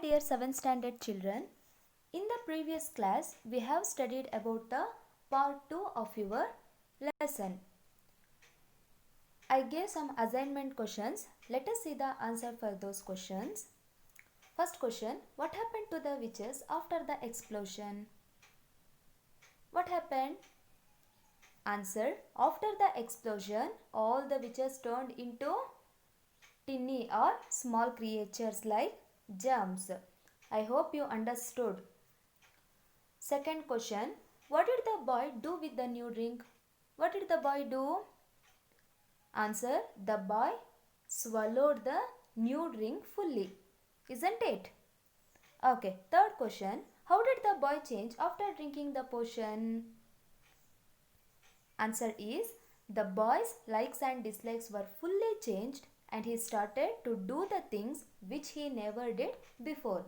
dear 7th standard children. In the previous class, we have studied about the part 2 of your lesson. I gave some assignment questions. Let us see the answer for those questions. First question, what happened to the witches after the explosion? What happened? Answer, after the explosion, all the witches turned into tiny or small creatures like germs. I hope you understood. Second question, what did the boy do with the new drink? What did the boy do? Answer, the boy swallowed the new drink fully. Isn't it? Okay, third question, how did the boy change after drinking the potion? Answer is, the boy's likes and dislikes were fully changed and he started to do the things which he never did before.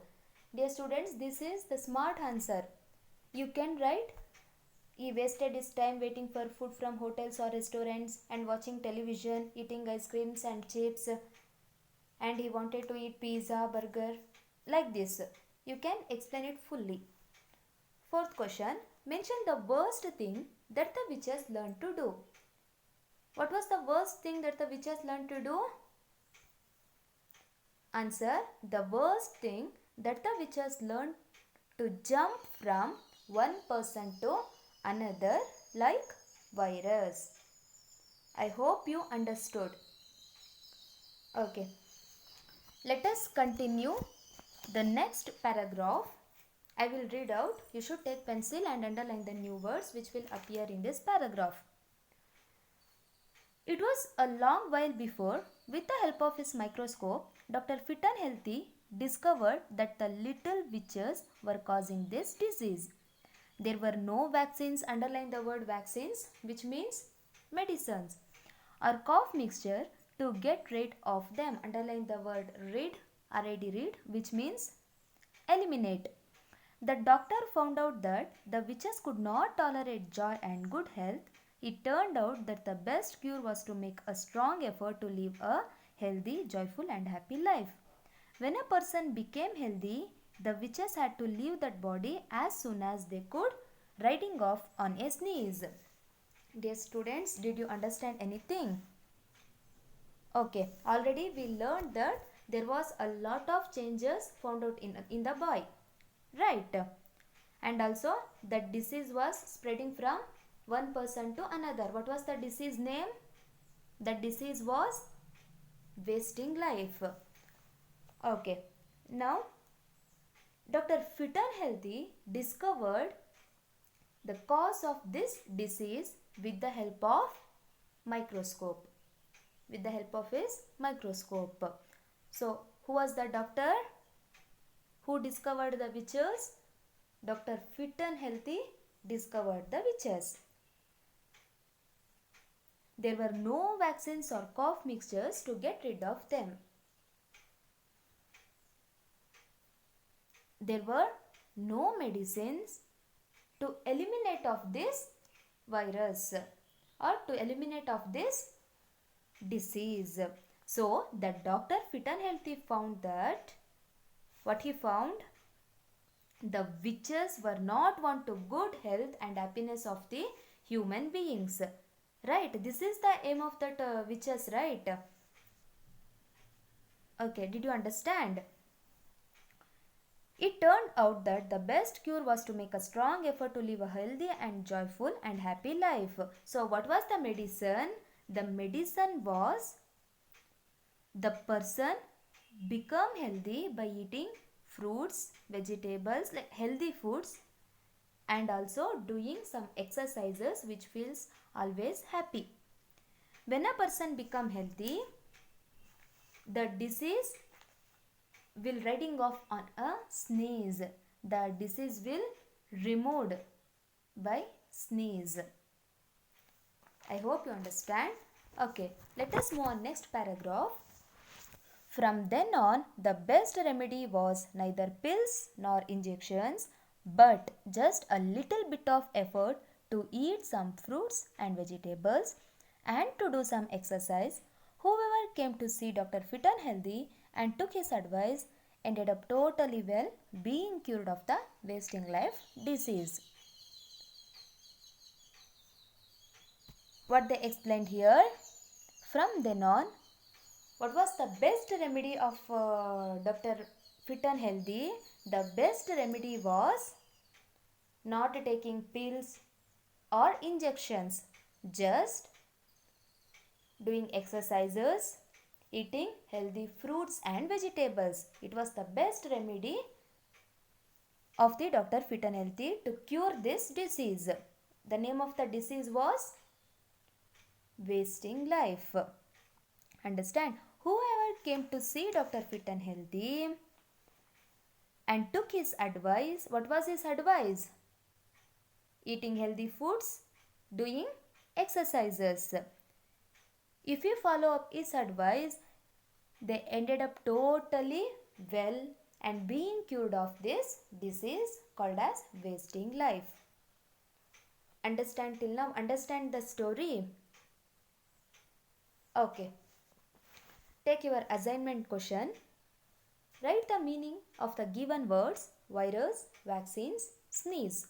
Dear students, this is the smart answer. You can write, he wasted his time waiting for food from hotels or restaurants and watching television, eating ice creams and chips, and he wanted to eat pizza, burger, like this. You can explain it fully. Fourth question, mention the worst thing that the witches learned to do. What was the worst thing that the witches learned to do? Answer, the worst thing that the witches learned to jump from one person to another like virus. I hope you understood. Okay. Let us continue the next paragraph. I will read out. You should take pencil and underline the new words which will appear in this paragraph. It was a long while before, with the help of his microscope, Dr. Fit and Healthy discovered that the little witches were causing this disease. There were no vaccines, underline the word vaccines, which means medicines, or cough mixture to get rid of them, underline the word rid, rid, which means eliminate. The doctor found out that the witches could not tolerate joy and good health. It turned out that the best cure was to make a strong effort to live a healthy, joyful and happy life. When a person became healthy, the witches had to leave that body as soon as they could, riding off on a sneeze. Dear students, did you understand anything? Okay, already we learned that there was a lot of changes found out in the boy. Right. And also that disease was spreading from one person to another. What was the disease name? The disease was wasting life. Okay. Now Dr. Fit and Healthy discovered the cause of this disease with the help of microscope. With the help of his microscope. So who was the doctor who discovered the witches? Dr. Fit and Healthy discovered the witches. There were no vaccines or cough mixtures to get rid of them. There were no medicines to eliminate of this virus or to eliminate of this disease. So the Dr. Fit and Healthy found that, what he found? The witches were not want to good health and happiness of the human beings. Right, this is the aim of that witches, right? Okay, did you understand? It turned out that the best cure was to make a strong effort to live a healthy and joyful and happy life. So what was the medicine? The medicine was the person become healthy by eating fruits, vegetables, like healthy foods, and also doing some exercises which feels always happy. When a person become healthy, the disease will riding off on a sneeze. The disease will removed by sneeze. I hope you understand. Okay, let us move on next paragraph. From then on, the best remedy was neither pills nor injections, but just a little bit of effort to eat some fruits and vegetables and to do some exercise. Whoever came to see Dr. Fit and Healthy and took his advice ended up totally well, being cured of the wasting life disease. What they explained here, from then on, what was the best remedy of Dr. Fit and Healthy? The best remedy was not taking pills or injections, just doing exercises, eating healthy fruits and vegetables. It was the best remedy of the Dr. Fit and Healthy to cure this disease. The name of the disease was wasting life. Understand? Whoever came to see Dr. Fit and Healthy and took his advice, what was his advice? Eating healthy foods, doing exercises. If you follow up his advice, they ended up totally well and being cured of this disease called as wasting life. Understand till now? Understand the story? Okay. Take your assignment question. Write the meaning of the given words virus, vaccines, sneeze.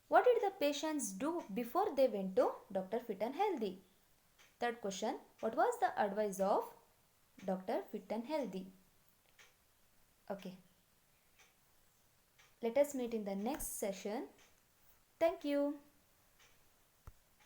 What did the patients do before they went to Dr. Fit and Healthy? Third question. What was the advice of Dr. Fit and Healthy? Okay. Let us meet in the next session. Thank you.